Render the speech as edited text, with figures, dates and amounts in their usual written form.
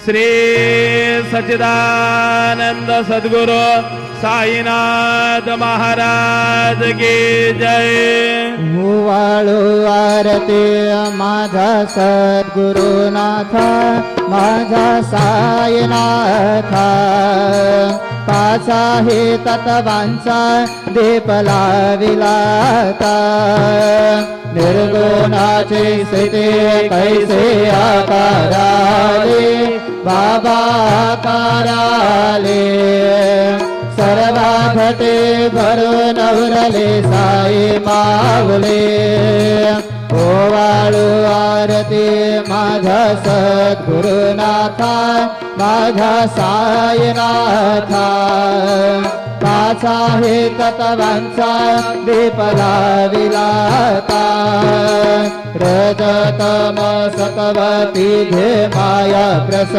श्री सच्चिदानंद सद्गुरु साईनाथ महाराज की जय। वाळू आरती माझा सद्गुरुनाथा माझा साईनाथा पाचा हे तत्वांचा दीप लाविलाता निर्गुणाचे स्थिती कैसे आकाराले बाबा आकाराले सर्वा घटे भरून उरले साई माऊले ओवाळू आरती माझा सद्गुरुनाथा माझा साईनाथा पाचा हे तत्वांचा दीप लाविलाता रजतम सत्व तिघे माया प्रस